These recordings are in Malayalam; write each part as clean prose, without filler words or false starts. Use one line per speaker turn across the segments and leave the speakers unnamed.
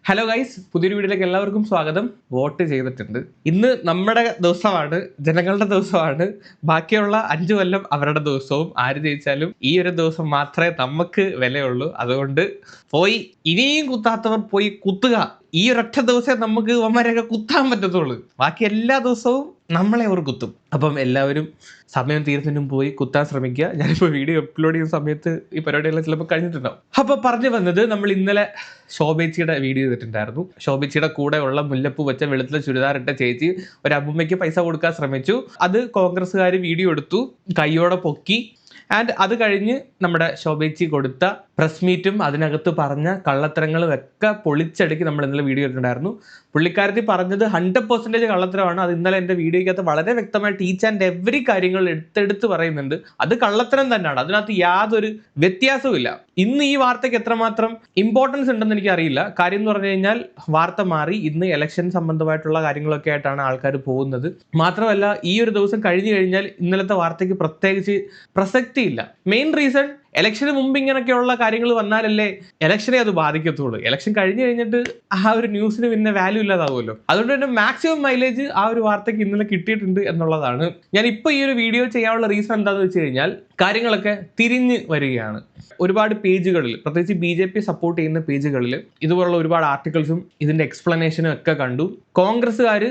ഹലോ ഗൈസ്, പുതിയൊരു വീഡിയോയിലേക്ക് എല്ലാവർക്കും സ്വാഗതം. വോട്ട് ചെയ്തിട്ടുണ്ട്. ഇന്ന് നമ്മുടെ ദിവസമാണ്, ജനങ്ങളുടെ ദിവസമാണ്. ബാക്കിയുള്ള 5 കൊല്ലം അവരുടെ ദിവസവും. ആര് ജയിച്ചാലും ഈ ഒരു ദിവസം മാത്രമേ നമുക്ക് വിലയുള്ളൂ. അതുകൊണ്ട് പോയി ഇനിയും കുത്താത്തവർ പോയി കുത്തുക. ഈ ഒരൊറ്റ ദിവസമേ നമുക്ക് ഇവന്മാരെയൊക്കെ കുത്താൻ പറ്റത്തുള്ളൂ. ബാക്കി എല്ലാ ദിവസവും നമ്മളെ അവർ കുത്തും. അപ്പം എല്ലാവരും സമയം തീർന്നതിനും പോയി കുത്താൻ ശ്രമിക്കുക. ഞാനിപ്പോൾ വീഡിയോ അപ്ലോഡ് ചെയ്യുന്ന സമയത്ത് ഈ പരിപാടിയെല്ലാം ചിലപ്പോൾ കഴിഞ്ഞിട്ടുണ്ടാവും. അപ്പോൾ പറഞ്ഞു വന്നത്, നമ്മൾ ഇന്നലെ ശോഭേച്ചിയുടെ വീഡിയോ ചെയ്തിട്ടുണ്ടായിരുന്നു. ശോഭേച്ചിയുടെ കൂടെ ഉള്ള മുല്ലപ്പൂ വെച്ച വെളുത്ത ചുരിദാറിട്ട ചേച്ചി ഒരു അമ്മൂമ്മയ്ക്ക് പൈസ കൊടുക്കാൻ ശ്രമിച്ചു. അത് കോൺഗ്രസ്സുകാർ വീഡിയോ എടുത്തു, കൈയോടെ പൊക്കി. ആൻഡ് അത് കഴിഞ്ഞ് നമ്മുടെ ശോഭേച്ചി കൊടുത്ത പ്രസ് മീറ്റും അതിനകത്ത് പറഞ്ഞ കള്ളത്തരങ്ങളും ഒക്കെ പൊളിച്ചടുക്കി നമ്മൾ ഇന്നലെ വീഡിയോ ഇട്ടിട്ടുണ്ടായിരുന്നു. പുള്ളിക്കാരത്തി പറഞ്ഞത് 100% കള്ളത്തരമാണ്. അത് ഇന്നലെ എൻ്റെ വീഡിയോയ്ക്കകത്ത് വളരെ വ്യക്തമായിട്ട് ഈച്ച് ആൻഡ് എവറി കാര്യങ്ങൾ എടുത്തെടുത്ത് പറയുന്നുണ്ട്. അത് കള്ളത്തരം തന്നെയാണ്, അതിനകത്ത് യാതൊരു വ്യത്യാസവും ഇല്ല. ഇന്ന് ഈ വാർത്തയ്ക്ക് എത്രമാത്രം ഇമ്പോർട്ടൻസ് ഉണ്ടെന്ന് എനിക്കറിയില്ല. കാര്യം എന്ന് പറഞ്ഞു കഴിഞ്ഞാൽ വാർത്ത മാറി. ഇന്ന് ഇലക്ഷൻ സംബന്ധമായിട്ടുള്ള കാര്യങ്ങളൊക്കെ ആയിട്ടാണ് ആൾക്കാർ പോകുന്നത്. മാത്രമല്ല, ഈ ഒരു ദിവസം കഴിഞ്ഞു കഴിഞ്ഞാൽ ഇന്നലത്തെ വാർത്തയ്ക്ക് പ്രത്യേകിച്ച് പ്രസക്തിയില്ല. മെയിൻ റീസൺ, ഇലക്ഷന് മുമ്പ് ഇങ്ങനെയൊക്കെയുള്ള കാര്യങ്ങൾ വന്നാലല്ലേ ഇലക്ഷനെ അത് ബാധിക്കത്തുള്ളൂ. ഇലക്ഷൻ കഴിഞ്ഞു കഴിഞ്ഞിട്ട് ആ ഒരു ന്യൂസിന് പിന്നെ വാല്യൂ ഇല്ലാതാവുമല്ലോ. അതുകൊണ്ട് തന്നെ മാക്സിമം മൈലേജ് ആ ഒരു വാർത്തയ്ക്ക് ഇന്നലെ കിട്ടിയിട്ടുണ്ട് എന്നുള്ളതാണ്. ഞാൻ ഇപ്പോൾ ഈ ഒരു വീഡിയോ ചെയ്യാനുള്ള റീസൺ എന്താണെന്ന് വെച്ച് കഴിഞ്ഞാൽ, കാര്യങ്ങളൊക്കെ തിരിഞ്ഞ് വരികയാണ്. ഒരുപാട് പേജുകളിൽ, പ്രത്യേകിച്ച് BJP സപ്പോർട്ട് ചെയ്യുന്ന പേജുകളിൽ ഇതുപോലുള്ള ഒരുപാട് ആർട്ടിക്കിൾസും ഇതിന്റെ എക്സ്പ്ലനേഷനും ഒക്കെ കണ്ടു. കോൺഗ്രസ്സുകാർ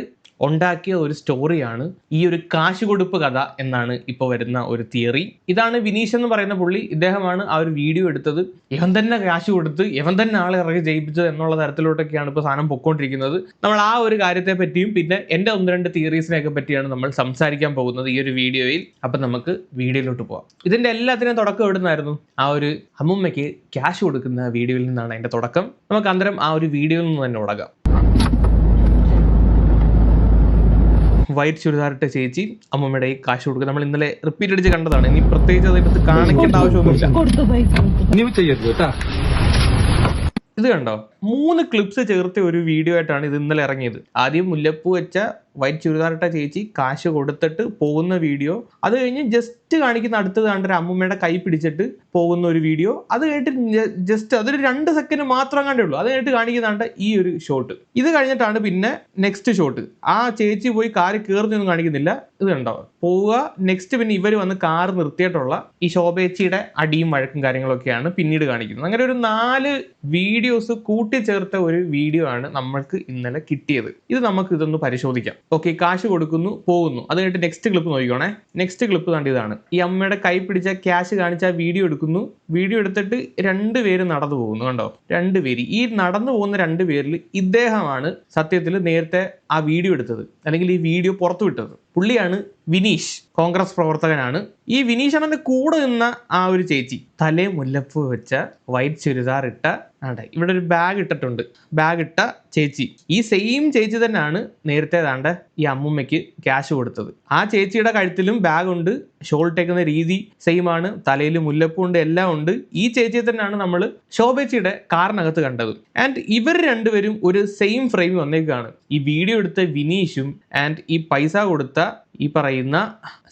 ഉണ്ടാക്കിയ ഒരു സ്റ്റോറിയാണ് ഈ ഒരു കാശ് കൊടുപ്പ് കഥ എന്നാണ് ഇപ്പോൾ വരുന്ന ഒരു തിയറി. ഇതാണ് വിനീഷ് എന്ന് പറയുന്ന പുള്ളി. ഇദ്ദേഹമാണ് ആ ഒരു വീഡിയോ എടുത്തത്. ഇവൻ തന്നെ കാശ് കൊടുത്ത് ഇവൻ തന്നെ ആളെ ഇറങ്ങി ജയിപ്പിച്ചത് എന്നുള്ള തരത്തിലോട്ടൊക്കെയാണ് ഇപ്പോൾ സാധനം പൊക്കോണ്ടിരിക്കുന്നത്. നമ്മൾ ആ ഒരു കാര്യത്തെ പറ്റിയും പിന്നെ എൻ്റെ 1-2 തിയറീസിനെയൊക്കെ പറ്റിയാണ് നമ്മൾ സംസാരിക്കാൻ പോകുന്നത് ഈ ഒരു വീഡിയോയിൽ. അപ്പം നമുക്ക് വീഡിയോയിലോട്ട് പോവാം. ഇതിൻ്റെ എല്ലാത്തിനും തുടക്കം എവിടുന്നായിരുന്നു? ആ ഒരു അമ്മുമ്മയ്ക്ക് ക്യാഷ് കൊടുക്കുന്ന വീഡിയോയിൽ നിന്നാണ് അതിൻ്റെ തുടക്കം. നമുക്ക് അന്നേരം ആ ഒരു വീഡിയോയിൽ നിന്ന് തന്നെ തുടങ്ങാം. വൈറ്റ് ചുരിദാറിട്ട ചേച്ചി അമ്മൂമ്മയുടെ കാശ് കൊടുക്കുക. നമ്മൾ ഇന്നലെ റിപ്പീറ്റ് അടിച്ച് കണ്ടതാണ്. ഇനി പ്രത്യേകിച്ച് അതിനകത്ത് കാണിക്കേണ്ട ആവശ്യമൊന്നുമില്ല. ഇത് കണ്ടോ, 3 ക്ലിപ്സ് ചേർത്ത ഒരു വീഡിയോ ആയിട്ടാണ് ഇത് ഇന്നലെ ഇറങ്ങിയത്. ആദ്യം മുല്ലപ്പൂ വെച്ച വൈറ്റ് ചുരിദാറിട്ട ചേച്ചി കാശ് കൊടുത്തിട്ട് പോകുന്ന വീഡിയോ, അത് കഴിഞ്ഞ് ജസ്റ്റ് കാണിക്കുന്ന അടുത്തത് കണ്ട ഒരു അമ്മൂമ്മയുടെ കൈ പിടിച്ചിട്ട് പോകുന്ന ഒരു വീഡിയോ, അത് കഴിഞ്ഞിട്ട് ജസ്റ്റ് അതൊരു 2 സെക്കൻഡ് മാത്രം കണ്ടേ ഉള്ളൂ. അത് കഴിഞ്ഞിട്ട് കാണിക്കുന്നുണ്ട് ഈ ഒരു ഷോട്ട്. ഇത് കഴിഞ്ഞിട്ടാണ് പിന്നെ നെക്സ്റ്റ് ഷോട്ട്. ആ ചേച്ചി പോയി കാറ് കയറുന്നൊന്നും കാണിക്കുന്നില്ല. ഇത് കണ്ടോ, പോവുക. നെക്സ്റ്റ് പിന്നെ ഇവർ വന്ന് കാർ നിർത്തിയിട്ടുള്ള ഈ ശോഭേച്ചിയുടെ അടിയും വഴക്കും കാര്യങ്ങളൊക്കെയാണ് പിന്നീട് കാണിക്കുന്നത്. അങ്ങനെ ഒരു 4 വീഡിയോസ് കൂട്ടിച്ചേർത്ത ഒരു വീഡിയോ ആണ് നമ്മൾക്ക് ഇന്നലെ കിട്ടിയത്. ഇത് നമുക്ക് ഇതൊന്ന് പരിശോധിക്കാം. ഓക്കെ, കാശ് കൊടുക്കുന്നു, പോകുന്നു. അത് കഴിഞ്ഞിട്ട് നെക്സ്റ്റ് ക്ലിപ്പ് നോക്കിക്കോണേ. നെക്സ്റ്റ് ക്ലിപ്പ് കണ്ടിതാണ്. ഈ അമ്മയുടെ കൈ പിടിച്ച ക്യാഷ് കാണിച്ച വീഡിയോ എടുക്കുന്നു. വീഡിയോ എടുത്തിട്ട് 2 പേര് നടന്നു പോകുന്നു. കണ്ടോ, 2 പേര്. ഈ നടന്നു പോകുന്ന 2 പേരിൽ ഇദ്ദേഹമാണ് സത്യത്തിൽ നേരത്തെ ആ വീഡിയോ എടുത്തത്, അല്ലെങ്കിൽ ഈ വീഡിയോ പുറത്തു വിട്ടത്. പുള്ളിയാണ് വിനീഷ്, കോൺഗ്രസ് പ്രവർത്തകനാണ്. ഈ വിനീഷ് അണ്ണന്റെ കൂടെ നിന്ന ആ ഒരു ചേച്ചി, തലേ മുല്ലപ്പൂ വെച്ച വൈറ്റ് ചുരിദാർ ഇട്ട, ഇവിടെ ഒരു ബാഗ് ഇട്ടിട്ടുണ്ട്, ബാഗ് ഇട്ട ചേച്ചി. ഈ സെയിം ചേച്ചി തന്നെയാണ് നേരത്തെ ദാണ്ട ഈ അമ്മുമ്മയ്ക്ക് ക്യാഷ് കൊടുത്തത്. ആ ചേച്ചിയുടെ കഴുത്തിലും ബാഗ് ഉണ്ട്, ഷോൾ ഇട്ടേക്കുന്ന രീതി സെയിം ആണ്, തലയിൽ മുല്ലപ്പൂ ഉണ്ട്, എല്ലാം ഉണ്ട്. ഈ ചേച്ചിയെ തന്നെയാണ് നമ്മൾ ശോഭേച്ചിയുടെ കാറിനകത്ത് കണ്ടത്. ആൻഡ് ഇവർ 2 പേരും ഒരു സെയിം ഫ്രെയിം വന്നേക്കാണ്. ഈ വീഡിയോ എടുത്ത വിനീഷും ആൻഡ് ഈ പൈസ കൊടുത്ത ഈ പറയുന്ന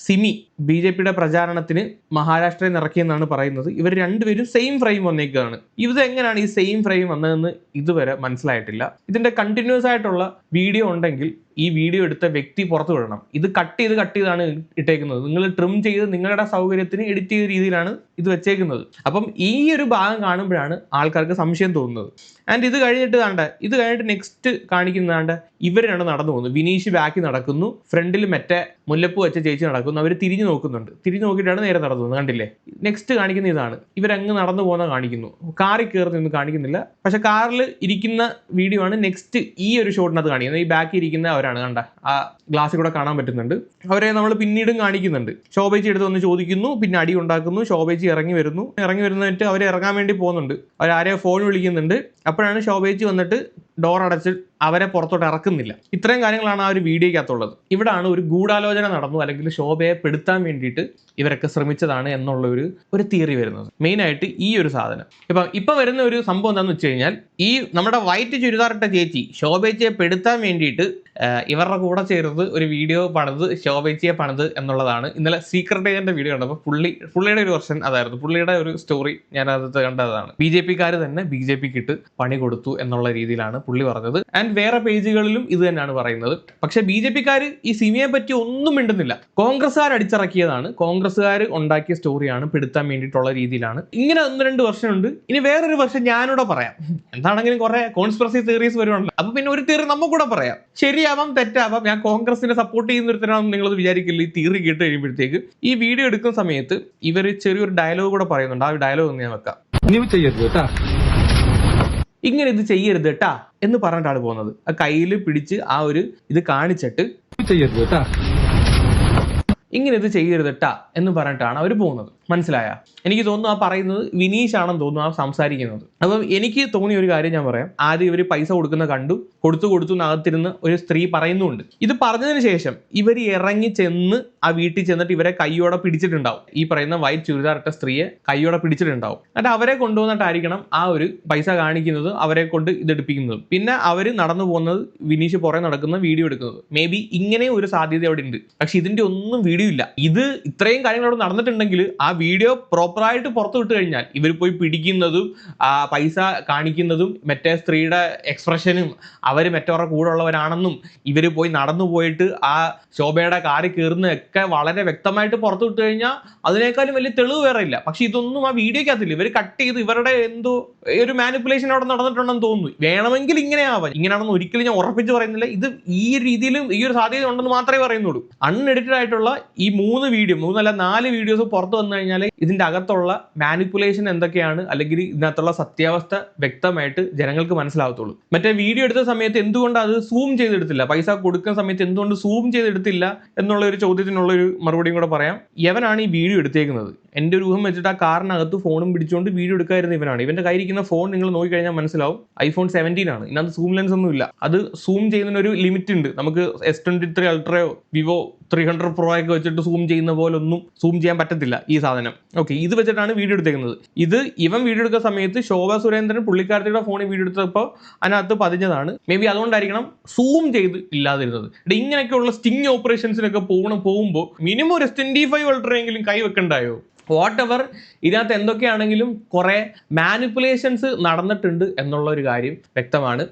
സിമി, BJPയുടെ പ്രചാരണത്തിന് മഹാരാഷ്ട്രയിൽ ഇറക്കിയെന്നാണ് പറയുന്നത്. ഇവർ 2 പേരും സെയിം ഫ്രെയിം വന്നേക്കാണ്. ഇത് എങ്ങനെയാണ് ഈ സെയിം ഫ്രെയിം വന്നതെന്ന് ഇതുവരെ മനസ്സിലായിട്ടില്ല. ഇതിന്റെ കണ്ടിന്യൂസ് ആയിട്ടുള്ള വീഡിയോ ഉണ്ടെങ്കിൽ ഈ വീഡിയോ എടുത്ത വ്യക്തി പുറത്തു വിടണം. ഇത് കട്ട് ചെയ്താണ് ഇട്ടേക്കുന്നത്. നിങ്ങൾ ട്രിം ചെയ്ത് നിങ്ങളുടെ സൗകര്യത്തിന് എഡിറ്റ് ചെയ്ത രീതിയിലാണ് ഇത് വെച്ചേക്കുന്നത്. അപ്പം ഈ ഒരു ഭാഗം കാണുമ്പോഴാണ് ആൾക്കാർക്ക് സംശയം തോന്നുന്നത്. ആൻഡ് ഇത് കഴിഞ്ഞിട്ട് നെക്സ്റ്റ് കാണിക്കുന്നതാണ്ട് ഇവർ 2 നടന്നു പോകുന്നു. വിനീഷ് ബാക്കിൽ നടക്കുന്നു, ഫ്രണ്ടിൽ മറ്റേ മുല്ലപ്പൂ വെച്ച ചേച്ചി നടക്കുന്നു. അവർ തിരിഞ്ഞു നോക്കുന്നുണ്ട്. തിരിഞ്ഞു നോക്കിയിട്ടാണ് നേരെ നടന്നു പോകുന്നത്. കണ്ടില്ലേ? നെക്സ്റ്റ് കാണിക്കുന്ന ഇതാണ്. ഇവരങ്ങ് നടന്നു പോകുന്ന കാണിക്കുന്നു. കാറിൽ കയറുന്നൊന്നും കാണിക്കുന്നില്ല. പക്ഷെ കാറിൽ ഇരിക്കുന്ന വീഡിയോ ആണ് നെക്സ്റ്റ് ഈ ഒരു ഷോട്ടിനകത്ത് കാണിക്കുന്നത്. ഈ ബാക്കിൽ ഇരിക്കുന്ന അവരാണ്, കണ്ട ആ ഗ്ലാസ്സിൽ കൂടെ കാണാൻ പറ്റുന്നുണ്ട്. അവരെ നമ്മൾ പിന്നീടും കാണിക്കുന്നുണ്ട്. ശോഭേച്ചി എടുത്ത് വന്ന് ചോദിക്കുന്നു, പിന്നെ അടി ഉണ്ടാക്കുന്നു. ശോഭേച്ചി ഇറങ്ങി വരുന്നിട്ട് അവർ ഇറങ്ങാൻ വേണ്ടി പോകുന്നുണ്ട്. അവരാരെയോ ഫോൺ വിളിക്കുന്നുണ്ട്. അപ്പോഴാണ് ശോഭേച്ചി വന്നിട്ട് ഡോർ അടച്ച് അവരെ പുറത്തോട്ട് ഇറക്കുന്നില്ല. ഇത്രയും കാര്യങ്ങളാണ് ആ ഒരു വീഡിയോയ്ക്കകത്തുള്ളത്. ഇവിടാണ് ഒരു ഗൂഢാലോചന നടന്നു, അല്ലെങ്കിൽ ശോഭയെ പെടുത്താൻ വേണ്ടിയിട്ട് ഇവരൊക്കെ ശ്രമിച്ചതാണ് എന്നുള്ള ഒരു തിയറി വരുന്നത്. മെയിനായിട്ട് ഈ ഒരു സാധനം ഇപ്പൊ വരുന്ന ഒരു സംഭവം എന്താണെന്ന് വെച്ച് കഴിഞ്ഞാൽ, ഈ നമ്മുടെ വൈറ്റ് ചുരിദാറിട്ട ചേച്ചി ശോഭേച്ചിയെ പെടുത്താൻ വേണ്ടിയിട്ട് ഇവരുടെ കൂടെ ചേർന്ന് ഒരു വീഡിയോ പണിത് ശോഭേച്ചിയെ പണിത് എന്നുള്ളതാണ്. ഇന്നലെ സീക്രട്ട് ഏജന്റ് വീഡിയോ കണ്ടപ്പോൾ പുള്ളിയുടെ ഒരു വെർഷൻ അതായിരുന്നു, പുള്ളിയുടെ ഒരു സ്റ്റോറി ഞാൻ അത് കണ്ടതാണ്. BJP-ക്കാർ തന്നെ BJP-ക്ക് ഇട്ട് പണി കൊടുത്തു എന്നുള്ള രീതിയിലാണ് പുള്ളി പറഞ്ഞത്. ആൻഡ് വേറെ പേജുകളിലും ഇത് തന്നെയാണ് പറയുന്നത്. പക്ഷെ BJP-ക്കാർ ഈ സിമിയെ പറ്റി ഒന്നും മിണ്ടുന്നില്ല. കോൺഗ്രസ്സുകാർ അടിച്ചിറക്കിയതാണ്, കോൺഗ്രസ്സുകാർ ഉണ്ടാക്കിയ സ്റ്റോറിയാണ്, പെടുത്താൻ വേണ്ടിയിട്ടുള്ള രീതിയിലാണ്. ഇങ്ങനെ 1-2 വെർഷൻ ഉണ്ട്. ഇനി വേറൊരു വെർഷൻ ഞാനിവിടെ പറയാം. എന്താണെങ്കിലും കുറെ കോൺസ്പിറസി തിയറീസ് വരുവാണല്ലോ. അപ്പൊ പിന്നെ ഒരു തിയറി നമുക്ക് കൂടെ പറയാം. ശരിയാവാം, തെറ്റാവാം. ഞാൻ കോൺഗ്രസിനെ സപ്പോർട്ട് ചെയ്യുന്ന ഒരുത്തരാണെന്ന് നിങ്ങളത് വിചാരിക്കില്ല. ഈ തിയറി കേട്ട് കഴിയുമ്പോഴത്തേക്ക് ഈ വീഡിയോ എടുക്കുന്ന സമയത്ത് ഇവർ ചെറിയൊരു ഡയലോഗ് കൂടെ പറയുന്നുണ്ട്. ആ ഡയലോഗ് ഒന്ന് ഞാൻ വെക്കാം. ഇങ്ങനെ ഇത് ചെയ്യരുത് കേട്ടാ എന്ന് പറഞ്ഞിട്ടാണ് പോകുന്നത്. ആ കയ്യിൽ പിടിച്ച് ആ ഒരു ഇത് കാണിച്ചിട്ട് ഇങ്ങനെ ഇത് ചെയ്യരുത് കേട്ടാ എന്ന് പറഞ്ഞിട്ടാണ് അവർ പോകുന്നത്. മനസ്സിലായ? എനിക്ക് തോന്നുന്നു ആ പറയുന്നത് വിനീഷ് ആണെന്ന് തോന്നുന്നു, ആ സംസാരിക്കുന്നത്. അപ്പം എനിക്ക് തോന്നിയ ഒരു കാര്യം ഞാൻ പറയാം. ആദ്യം ഇവർ പൈസ കൊടുക്കുന്ന കണ്ടു, കൊടുത്തു നകത്തിരുന്ന് ഒരു സ്ത്രീ പറയുന്നുണ്ട്. ഇത് പറഞ്ഞതിന് ശേഷം ഇവർ ഇറങ്ങി ചെന്ന് ആ വീട്ടിൽ ചെന്നിട്ട് ഇവരെ കൈയോടെ പിടിച്ചിട്ടുണ്ടാവും. ഈ പറയുന്ന വൈറ്റ് ചുരിദാറിട്ട സ്ത്രീയെ കൈയോടെ പിടിച്ചിട്ടുണ്ടാവും. എന്നിട്ട് അവരെ കൊണ്ടുവന്നിട്ടായിരിക്കണം ആ ഒരു പൈസ കാണിക്കുന്നത്, അവരെ കൊണ്ട് ഇതെടുപ്പിക്കുന്നത്. പിന്നെ അവർ നടന്നു പോകുന്നത്, വിനീഷ് പുറകെ നടക്കുന്ന വീഡിയോ എടുക്കുന്നത്. മേ ബി ഇങ്ങനെ ഒരു സാധ്യത അവിടെ ഉണ്ട്. പക്ഷെ ഇതിന്റെ ഒന്നും വീഡിയോ ഇല്ല. ഇത് ഇത്രയും കാര്യങ്ങൾ അവിടെ നടന്നിട്ടുണ്ടെങ്കിൽ ആ വീഡിയോ പ്രോപ്പറായിട്ട് പുറത്തു വിട്ട് കഴിഞ്ഞാൽ ഇവർ പോയി പിടിക്കുന്നതും പൈസ കാണിക്കുന്നതും മറ്റേ സ്ത്രീയുടെ എക്സ്പ്രഷനും അവർ മറ്റവരുടെ കൂടെ ഉള്ളവരാണെന്നും ഇവർ പോയി നടന്നു പോയിട്ട് ആ ശോഭയുടെ കാറിൽ കയറുന്നതൊക്കെ വളരെ വ്യക്തമായിട്ട് പുറത്തു വിട്ട് കഴിഞ്ഞാൽ അതിനേക്കാളും വലിയ തെളിവ് വേറെ ഇല്ല. പക്ഷെ ഇതൊന്നും ആ വീഡിയോക്കകത്തില്ല. ഇവർ കട്ട് ചെയ്ത് ഇവരുടെ എന്തോ ഒരു മാനിപ്പുലേഷൻ അവിടെ നടന്നിട്ടുണ്ടെന്ന് തോന്നുന്നു. വേണമെങ്കിൽ ഇങ്ങനെ ആവാം. ഇങ്ങനെയാണെന്ന് ഒരിക്കലും ഞാൻ ഉറപ്പിച്ച് പറയുന്നില്ല. ഇത് ഈ രീതിയിലും ഈ ഒരു സാധ്യത ഉണ്ടെന്ന് മാത്രമേ പറയുന്നുള്ളൂ. അൺഎഡിറ്റഡ് ആയിട്ടുള്ള ഈ 4 വീഡിയോസ് പുറത്തു വന്നു കഴിഞ്ഞാൽ ഇതിന്റെ അകത്തുള്ള മാനിപ്പുലേഷൻ എന്തൊക്കെയാണ്, അല്ലെങ്കിൽ ഇതിനകത്തുള്ള സത്യാവസ്ഥ വ്യക്തമായിട്ട് ജനങ്ങൾക്ക് മനസ്സിലാവത്തുള്ളൂ. മറ്റേ വീഡിയോ എടുത്ത സമയത്ത് എന്തുകൊണ്ട് അത് സൂം ചെയ്തെടുത്തില്ല, പൈസ കൊടുക്കുന്ന സമയത്ത് എന്തുകൊണ്ട് സൂം ചെയ്തെടുത്തില്ല എന്നുള്ള ഒരു ചോദ്യത്തിനുള്ള ഒരു മറുപടിയും കൂടെ പറയാം. ഇവനാണ് ഈ വീഡിയോ എടുത്തേക്കുന്നത്. എൻ്റെ ഒരു ഊഹം വെച്ചിട്ട് ആ കാറിനകത്ത് ഫോണും പിടിച്ചുകൊണ്ട് വീഡിയോ എടുക്കാതിരുന്ന ഇവനാണ്. ഇവന്റെ കയ്യിരിക്കുന്ന ഫോൺ നിങ്ങൾ നോക്കിക്കഴിഞ്ഞാൽ മനസ്സിലാവും iPhone 17 ആണ്. ഇതിനകത്ത് സൂം ലെൻസ് ഒന്നും ഇല്ല. അത് സൂം ചെയ്യുന്നതിനൊരു ലിമിറ്റ് ഉണ്ട്. നമുക്ക് S23 Ultraയോ Vivo 300 Pro ഒക്കെ വെച്ചിട്ട് സൂം ചെയ്യുന്ന പോലെ ഒന്നും സൂം ചെയ്യാൻ പറ്റത്തില്ല ഈ സാധനം. ഓക്കെ, ഇത് വെച്ചിട്ടാണ് വീഡിയോ എടുത്തേക്കുന്നത്. ഇത് ഇവൻ വീഡിയോ എടുക്കുന്ന സമയത്ത് ശോഭ സുരേന്ദ്രൻ പുള്ളിക്കാരത്തിയുടെ ഫോണിൽ വീഡിയോ എടുത്തപ്പോൾ അതിനകത്ത് പതിഞ്ഞതാണ്. മേ ബി അതുകൊണ്ടായിരിക്കണം സൂം ചെയ്ത് ഇല്ലാതിരുന്നത്. ഇങ്ങനെയൊക്കെയുള്ള സ്റ്റിങ് ഓപ്പറേഷൻസിനൊക്കെ പോകുമ്പോൾ മിനിമം ഒരു S25 Ultra എങ്കിലും കൈ വെക്കണ്ടായോ? വാട്ട് എവർ, ഇതിനകത്ത് എന്തൊക്കെയാണെങ്കിലും കുറെ മാനിപ്പുലേഷൻസ് നടന്നിട്ടുണ്ട് എന്നുള്ള ഒരു കാര്യം വ്യക്തമാണ്.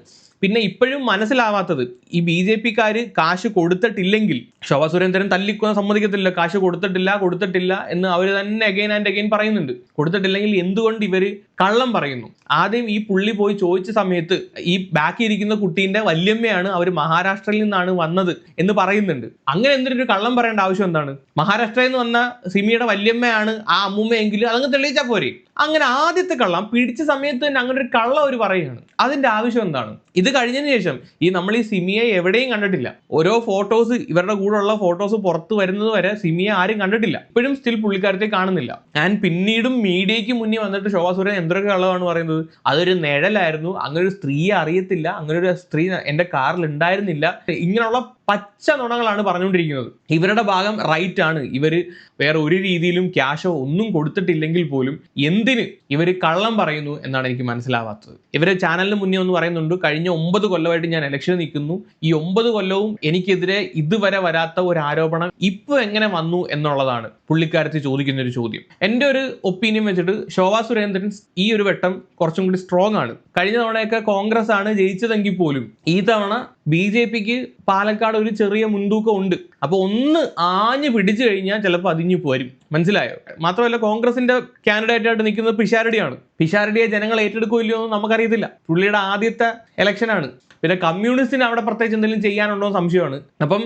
പിന്നെ ഇപ്പോഴും മനസ്സിലാവാത്തത്, ഈ BJP-ക്കാർ കാശ് കൊടുത്തിട്ടില്ലെങ്കിൽ ശോഭ സുരേന്ദ്രൻ തല്ലിക്കൊന്ന് സമ്മതിക്കത്തില്ല. കാശ് കൊടുത്തിട്ടില്ല എന്ന് അവർ തന്നെ അഗൈൻ ആൻഡ് അഗൈൻ പറയുന്നുണ്ട്. കൊടുത്തിട്ടില്ലെങ്കിൽ എന്തുകൊണ്ട് ഇവർ കള്ളം പറയുന്നു? ആദ്യം ഈ പുള്ളി പോയി ചോദിച്ച സമയത്ത് ഈ ബാക്കി ഇരിക്കുന്ന കുട്ടീൻ്റെ വല്യമ്മയാണ് അവർ മഹാരാഷ്ട്രയിൽ നിന്നാണ് വന്നത് എന്ന് പറയുന്നുണ്ട്. അങ്ങനെ എന്തിനൊരു കള്ളം പറയേണ്ട ആവശ്യം എന്താണ്? മഹാരാഷ്ട്രയിൽ നിന്ന് വന്ന സിമിയുടെ വല്യമ്മയാണ് ആ അമ്മൂമ്മയെങ്കിൽ അതങ്ങ് തെളിയിച്ചാൽ പോരെ. അങ്ങനെ ആദ്യത്തെ കള്ളം പിടിച്ച സമയത്ത് തന്നെ അങ്ങനെ ഒരു കള്ളം അവർ പറയുകയാണ്. അതിന്റെ ആവശ്യം എന്താണ്? ഇത് കഴിഞ്ഞതിന് ശേഷം നമ്മൾ ഈ സിമിയെ എവിടെയും കണ്ടിട്ടില്ല. ഓരോ ഫോട്ടോസ്, ഇവരുടെ കൂടെ ഉള്ള ഫോട്ടോസ് പുറത്തു വരുന്നത് വരെ സിമിയെ ആരും കണ്ടിട്ടില്ല. ഇപ്പോഴും സ്റ്റിൽ പുള്ളിക്കാരത്തെ കാണുന്നില്ല. ഞാൻ പിന്നീടും മീഡിയയ്ക്ക് മുന്നേ വന്നിട്ട് ശോഭ സുരേന്ദ്രൻ എന്തൊക്കെ കള്ളമാണ് പറയുന്നത്. അതൊരു നിഴലായിരുന്നു, അങ്ങനെ ഒരു സ്ത്രീയെ അറിയത്തില്ല, അങ്ങനെ ഒരു സ്ത്രീ എൻ്റെ കാറിൽ ഉണ്ടായിരുന്നില്ല, ഇങ്ങനെയുള്ള പച്ച നുണങ്ങളാണ് പറഞ്ഞുകൊണ്ടിരിക്കുന്നത്. ഇവരുടെ ഭാഗം റൈറ്റ് ആണ്. ഇവർ വേറെ ഒരു രീതിയിലും ക്യാഷോ ഒന്നും കൊടുത്തിട്ടില്ലെങ്കിൽ പോലും എന്തിന് ഇവർ കള്ളം പറയുന്നു എന്നാണ് എനിക്ക് മനസ്സിലാവാത്തത്. ഇവരെ ചാനലിന് മുന്നേ ഒന്ന് പറയുന്നുണ്ട്, കഴിഞ്ഞ 9 കൊല്ലമായിട്ട് ഞാൻ ഇലക്ഷൻ നിൽക്കുന്നു, ഈ 9 കൊല്ലവും എനിക്കെതിരെ ഇതുവരെ വരാത്ത ഒരു ആരോപണം ഇപ്പോൾ എങ്ങനെ വന്നു എന്നുള്ളതാണ് പുള്ളിക്കാരത്തി ചോദിക്കുന്ന ഒരു ചോദ്യം. എൻ്റെ ഒരു ഒപ്പീനിയൻ വെച്ചിട്ട് ശോഭ സുരേന്ദ്രൻ ഈ ഒരു വട്ടം കുറച്ചും കൂടി സ്ട്രോങ് ആണ്. കഴിഞ്ഞ തവണയൊക്കെ കോൺഗ്രസ് ആണ് ജയിച്ചതെങ്കിൽ പോലും ഈ തവണ BJP-ക്ക് പാലക്കാട് ഒരു ചെറിയ മുൻതൂക്കം ഉണ്ട്. അപ്പൊ ഒന്ന് ആഞ്ഞു പിടിച്ചു കഴിഞ്ഞാൽ ചിലപ്പോൾ അതിഞ്ഞു പോരും. മനസ്സിലായോ? മാത്രമല്ല കോൺഗ്രസിന്റെ കാൻഡിഡേറ്റ് ആയിട്ട് നിൽക്കുന്നത് പിഷാരടിയാണ്. പിഷാരടിയെ ജനങ്ങൾ ഏറ്റെടുക്കില്ലയോ എന്ന് നമുക്കറിയത്തില്ല. പുള്ളിയുടെ ആദ്യത്തെ ഇലക്ഷനാണ്. പിന്നെ കമ്മ്യൂണിസ്റ്റിന് അവിടെ പ്രത്യേകിച്ച് എന്തെങ്കിലും ചെയ്യാനുണ്ടോ എന്ന് സംശയമാണ്. അപ്പം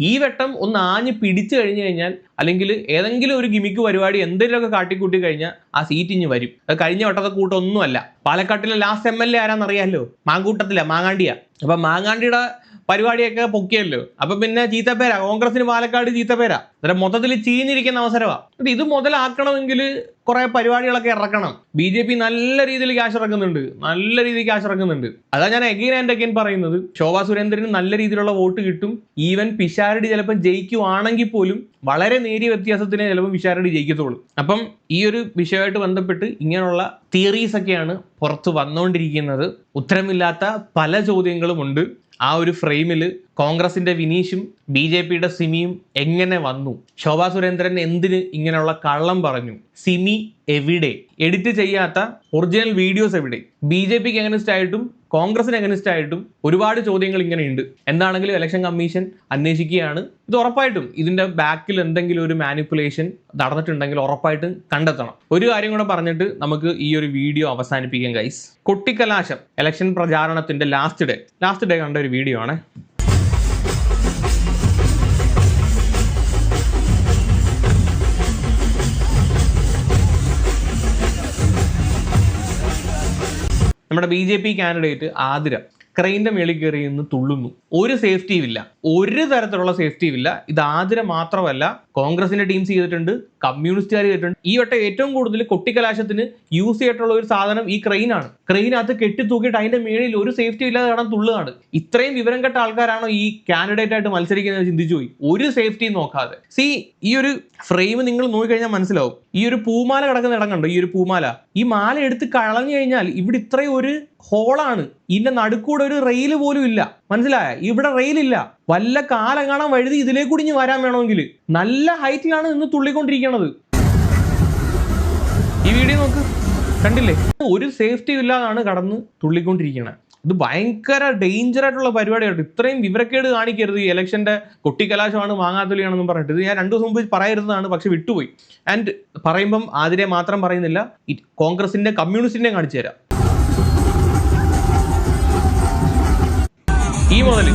ഈ വട്ടം ഒന്ന് ആഞ്ഞ് പിടിച്ചു കഴിഞ്ഞു കഴിഞ്ഞാൽ, അല്ലെങ്കിൽ ഏതെങ്കിലും ഒരു ഗിമിക്ക് പരിപാടി എന്തെങ്കിലുമൊക്കെ കാട്ടിക്കൂട്ടി കഴിഞ്ഞാൽ ആ സീറ്റ് ഇഞ്ഞ് വരും. അത് കഴിഞ്ഞ വട്ടത്തെ കൂട്ടൊന്നുമല്ല. പാലക്കാട്ടിലെ ലാസ്റ്റ് MLA ആരാന്നറിയാമല്ലോ, മാങ്കൂട്ടത്തില, മാങ്ങാണ്ടിയാ. അപ്പൊ മാങ്ങാണ്ടിയുടെ പരിപാടിയൊക്കെ പൊക്കിയല്ലോ. അപ്പൊ പിന്നെ ചീത്തപ്പേരാ, കോൺഗ്രസിന് പാലക്കാട് ചീത്തപ്പേരാ. അന്നേരം മൊത്തത്തിൽ ചീഞ്ഞിരിക്കുന്ന അവസരമാണ്. ഇത് മുതലാക്കണമെങ്കിൽ കുറെ പരിപാടികളൊക്കെ ഇറക്കണം. BJP നല്ല രീതിയിൽ ക്യാഷ് ഇറക്കുന്നുണ്ട്. അതാ ഞാൻ അഗൈൻ ആൻഡ് അഗൈൻ പറയുന്നത്. ശോഭാ സുരേന്ദ്രന് നല്ല രീതിയിലുള്ള വോട്ട് കിട്ടും. ഈവൻ പിഷാരടി ചിലപ്പോൾ ജയിക്കുവാണെങ്കിൽ പോലും വളരെ നേരിയ വ്യത്യാസത്തിനെ ചിലപ്പോൾ പിഷാരടി ജയിക്കത്തുള്ളൂ. അപ്പം ഈ ഒരു വിഷയമായിട്ട് ബന്ധപ്പെട്ട് ഇങ്ങനെയുള്ള തിയറീസ് ഒക്കെയാണ് പുറത്ത് വന്നുകൊണ്ടിരിക്കുന്നത്. ഉത്തരമില്ലാത്ത പല ചോദ്യങ്ങളും ഉണ്ട്. ആ ഒരു ഫ്രെയിമിൽ കോൺഗ്രസിന്റെ വിനീഷും BJPയുടെ സിമിയും എങ്ങനെ വന്നു? ശോഭാ സുരേന്ദ്രൻ എന്തിന് ഇങ്ങനെയുള്ള കള്ളം പറഞ്ഞു? സിമി എവിടെ? എഡിറ്റ് ചെയ്യാത്ത ഒറിജിനൽ വീഡിയോസ് എവിടെ? BJPക്ക് എഗനിസ്റ്റ് ആയിട്ടും കോൺഗ്രസിന് എഗനിസ്റ്റ് ആയിട്ടും ഒരുപാട് ചോദ്യങ്ങൾ ഇങ്ങനെ ഉണ്ട്. എന്താണെങ്കിലും ഇലക്ഷൻ കമ്മീഷൻ അന്വേഷിക്കുകയാണ്. ഇത് ഉറപ്പായിട്ടും ഇതിന്റെ ബാക്കിൽ എന്തെങ്കിലും ഒരു മാനിപ്പുലേഷൻ നടന്നിട്ടുണ്ടെങ്കിൽ ഉറപ്പായിട്ടും കണ്ടെത്തണം. ഒരു കാര്യം കൂടെ പറഞ്ഞിട്ട് നമുക്ക് ഈ ഒരു വീഡിയോ അവസാനിപ്പിക്കാം ഗൈസ്. കൊട്ടിക്കലാശം ഇലക്ഷൻ പ്രചാരണത്തിന്റെ ലാസ്റ്റ് ഡേ കണ്ട ഒരു വീഡിയോ ആണ്. നമ്മുടെ BJP കാൻഡിഡേറ്റ് ആതിര ക്രെയിൻ്റെ മേളിൽ കയറി നിന്ന് തുള്ളുന്നു. ഒരു സേഫ്റ്റിയും ഇല്ല, ഒരു തരത്തിലുള്ള സേഫ്റ്റിയും ഇല്ല. ഇത് ആതിര മാത്രമല്ല, കോൺഗ്രസിന്റെ ടീംസ് ചെയ്തിട്ടുണ്ട്, കമ്മ്യൂണിസ്റ്റുകാർ ചെയ്തിട്ടുണ്ട്. ഈ വട്ടം ഏറ്റവും കൂടുതൽ കൊട്ടിക്കലാശത്തിന് യൂസ് ചെയ്തിട്ടുള്ള ഒരു സാധനം ഈ ക്രെയിനാണ്. ക്രെയിനകത്ത് കെട്ടി തൂക്കിയിട്ട് അതിന്റെ മേളിൽ ഒരു സേഫ്റ്റി ഇല്ലാതെ കാണാൻ തുള്ളുകയാണ്. ഇത്രയും വിവരം കെട്ട ആൾക്കാരാണോ ഈ കാൻഡിഡേറ്റ് ആയിട്ട് മത്സരിക്കുന്നത് ചിന്തിച്ചു പോയി. ഒരു സേഫ്റ്റിയും നോക്കാതെ. ഈ ഒരു ഫ്രെയിം നിങ്ങൾ നോക്കിക്കഴിഞ്ഞാൽ മനസ്സിലാവും. ഈ ഒരു പൂമാല കിടക്കുന്ന ഇടം കണ്ടോ? ഈ ഒരു പൂമാല, ഈ മാല എടുത്ത് കളഞ്ഞു കഴിഞ്ഞാൽ ഇവിടെ ഇത്രയും ഒരു ഹോളാണ്. ഇതിന്റെ നടുക്കൂടെ ഒരു റെയിൽ പോലും ഇല്ല. മനസ്സിലായ? ഇവിടെ റെയിലില്ല. വല്ല കാലം കാണാൻ വഴുതി ഇതിലേക്ക് കുടിഞ്ഞ് വരാൻ വേണമെങ്കിൽ നല്ല ഹൈറ്റിലാണ് നിന്ന് തുള്ളിക്കൊണ്ടിരിക്കുന്നത്. ഈ വീഡിയോ നോക്ക്, കണ്ടില്ലേ? ഒരു സേഫ്റ്റി ഇല്ലാതാണ് കടന്ന് തുള്ളിക്കൊണ്ടിരിക്കുന്നത്. ഇത് ഭയങ്കര ഡേഞ്ചർ ആയിട്ടുള്ള പരിപാടിയാണ്. ഇത്രയും വിവരക്കേട് കാണിക്കരുത്. ഈ ഇലക്ഷന്റെ കൊട്ടിക്കലാശമാണ്, മാങ്ങാത്തൊലിയാണെന്നും പറഞ്ഞിട്ട്. ഇത് ഞാൻ 2 ദിവസം മുമ്പ് പറയരുന്നതാണ്, പക്ഷെ വിട്ടുപോയി. ആൻഡ് പറയുമ്പം ആതിരെ മാത്രം പറയുന്നില്ല, കോൺഗ്രസിന്റെ കമ്മ്യൂണിസ്റ്റിന്റെ കാണിച്ചു തരാം. ഈ മുതൽ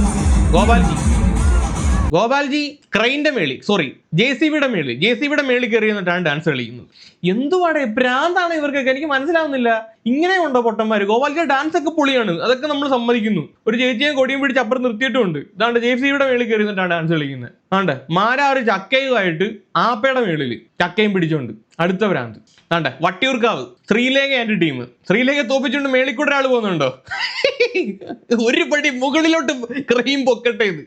ഗോപാൽജി ക്രെയിൻ്റെ മേളി, JCBയുടെ മേളിൽ കയറി എന്നിട്ടാണ് ഡാൻസ് കളിക്കുന്നത്. എന്തുവാടെ ഭ്രാന്താണ് ഇവർക്കൊക്കെ? എനിക്ക് മനസ്സിലാവുന്നില്ല. ഇങ്ങനെ ഉണ്ടോ പൊട്ടന്മാര്? ഗോപാൽജിയുടെ ഡാൻസ് ഒക്കെ പൊളിയാണ്, അതൊക്കെ നമ്മൾ സമ്മതിക്കുന്നു. ഒരു ചേച്ചിയെ കൊടിയും പിടിച്ച് അപ്പുറം നിർത്തിയിട്ടുണ്ട്. ഇതാണ്ട് JCBയുടെ മേളിൽ കയറി എന്നിട്ടാണ് ഡാൻസ് കളിക്കുന്നത്. ആണ്ട് മാരാറ് ചക്കയുമായിട്ട് ആപ്പയുടെ മേളിൽ ചക്കയും പിടിച്ചോണ്ട് അടുത്ത ഭ്രാന്ത്. ആണ്ടെ വട്ടിയൂർക്കാവ് ശ്രീലേഖ ആൻഡ് ടീം, ശ്രീലേഖ തോപ്പിച്ചുകൊണ്ട് മേളിക്കൂടെ ഒരാൾ പോകുന്നുണ്ടോ? ഒരു പടി മുകളിലോട്ട് ക്രെയിം പൊക്കട്ടെ. ഇത്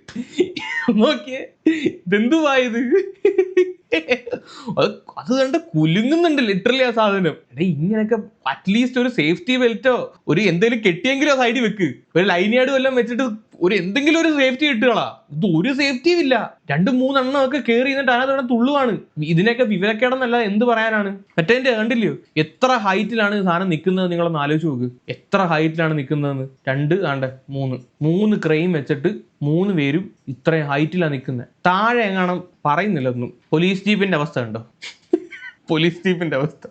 നോക്കിയേ, ഇതെന്തുവായത്? അത് കണ്ട് കുലുങ്ങുന്നുണ്ട് ലിറ്ററലി ആ സാധനം. ഇങ്ങനെയൊക്കെ അറ്റ്ലീസ്റ്റ് ഒരു സേഫ്റ്റി ബെൽറ്റോ ഒരു എന്തെങ്കിലും കെട്ടിയെങ്കിലും ആ സൈഡിൽ വെക്ക്. ഒരു ലൈനിയാട് വല്ലതും വെച്ചിട്ട് എന്തെങ്കിലും ഒരു സേഫ്റ്റി കിട്ടുകളാ. ഇത് ഒരു സേഫ്റ്റിയും ഇല്ല. 2-3 എണ്ണം ഒക്കെ കയറി എന്നിട്ട് അതിനകത്ത് തുള്ളുവാണ്. ഇതിനൊക്കെ വിവരക്കേടെന്നല്ല എന്ത് പറയാനാണ്. മറ്റേ കണ്ടില്ലയോ എത്ര ഹൈറ്റിലാണ് സാധനം നിൽക്കുന്നത്? നിങ്ങളൊന്ന് ആലോചിച്ച് നോക്ക്, എത്ര ഹൈറ്റിലാണ് നിൽക്കുന്നതെന്ന്. 2, 3 ക്രെയിൻ വെച്ചിട്ട് 3 പേരും ഇത്രയും ഹൈറ്റിലാണ് നിൽക്കുന്നത്. താഴെ എങ്ങാനും പറയുന്നില്ല ഒന്നും. പോലീസ് ജീപ്പിന്റെ അവസ്ഥ ഉണ്ടോ? പോലീസ് ജീപ്പിന്റെ അവസ്ഥ.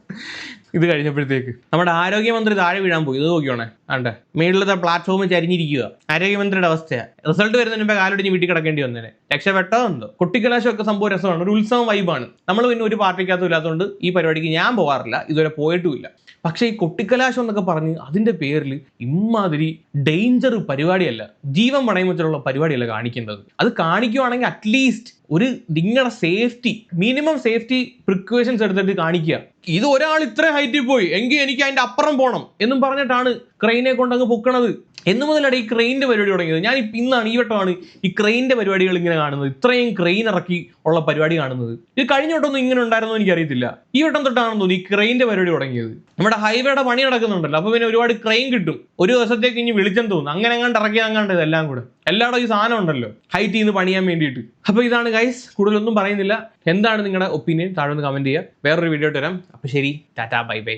ഇത് കഴിഞ്ഞപ്പോഴത്തേക്ക് നമ്മുടെ ആരോഗ്യമന്ത്രി താഴെ വീഴാൻ പോയി. ഇത് നോക്കിയോണേ, ആണ്ടെ മേളിലത്തെ പ്ലാറ്റ്ഫോമിൽ ചരിഞ്ഞിരിക്കുക. ആരോഗ്യമന്ത്രിയുടെ അവസ്ഥയാണ്. റിസൾട്ട് വരുന്നതിന് മുമ്പേ കാലൊടിഞ്ഞ് വീട്ടിൽ കിടക്കേണ്ടി വന്നേനെ. രക്ഷപ്പെട്ടോ എന്തോ. കൊട്ടിക്കലാശമൊക്കെ സംഭവം രസമാണ്, ഒരു ഉത്സവം വൈബാണ്. നമ്മൾ പിന്നെ ഒരു പാർട്ടിക്കകത്തും ഇല്ലാത്തതുകൊണ്ട് ഈ പരിപാടിക്ക് ഞാൻ പോകാറില്ല, ഇതുവരെ പോയിട്ടുമില്ല. പക്ഷേ ഈ കൊട്ടിക്കലാശം എന്നൊക്കെ പറഞ്ഞ് അതിന്റെ പേരിൽ ഇമ്മാതിരി ഡേഞ്ചർ പരിപാടിയല്ല, ജീവൻ പണയം വെച്ചിട്ടുള്ള പരിപാടിയല്ല കാണിക്കേണ്ടത്. അത് കാണിക്കുവാണെങ്കിൽ അറ്റ്ലീസ്റ്റ് ഒരു നിങ്ങളുടെ സേഫ്റ്റി, മിനിമം സേഫ്റ്റി പ്രിക്കോഷൻസ് എടുത്തിട്ട് കാണിക്കുക. ഇത് ഒരാൾ ഇത്ര ഹൈറ്റിൽ പോയി എങ്കിൽ എനിക്ക് അതിന്റെ അപ്പുറം പോകണം എന്നും പറഞ്ഞിട്ടാണ് ക്രെയിനെ കൊണ്ടങ്ങ് പൊക്കണത്. എന്ന് മുതലാണ് ഈ ക്രെയിൻ്റെ പരിപാടി തുടങ്ങിയത്. ഞാൻ ഈ വട്ടമാണ് ഈ ക്രെയിൻ്റെ പരിപാടികൾ ഇങ്ങനെ കാണുന്നത്, ഇത്രയും ക്രെയിൻ ഇറക്കി ഉള്ള പരിപാടി കാണുന്നത്. ഇത് കഴിഞ്ഞ വട്ടമൊന്നും ഇങ്ങനെ ഉണ്ടായിരുന്നോ എനിക്കറിയത്തില്ല. ഈ വട്ടം തൊട്ടാണെന്ന് തോന്നുന്നു ഈ ക്രെയിൻ്റെ പരിപാടി തുടങ്ങിയത്. നമ്മുടെ ഹൈവേയുടെ പണി നടക്കുന്നുണ്ടല്ലോ, അപ്പോൾ പിന്നെ ഒരുപാട് ക്രെയിൻ കിട്ടും. ഒരു ദിവസത്തേക്ക് ഇനി വിളിച്ചെന്ന് തോന്നുന്നു. അങ്ങനെ എങ്ങാണ്ട് ഇറക്കിയതങ്ങാണ്ട് ഇതെല്ലാം കൂടെ എല്ലായിടും ഈ സാധനം ഉണ്ടല്ലോ ഹൈറ്റ് ചെയ്ത് പണിയാൻ വേണ്ടിയിട്ട്. അപ്പോൾ ഇതാണ് ഗൈസ്, കൂടുതലൊന്നും പറയുന്നില്ല. എന്താണ് നിങ്ങളുടെ ഒപ്പീനിയൻ താഴെ ഒന്ന് കമന്റ് ചെയ്യുക. വേറൊരു വീഡിയോ ഇട്ട് വരാം. അപ്പോൾ ശരി, ടാറ്റാ, ബൈ ബൈ.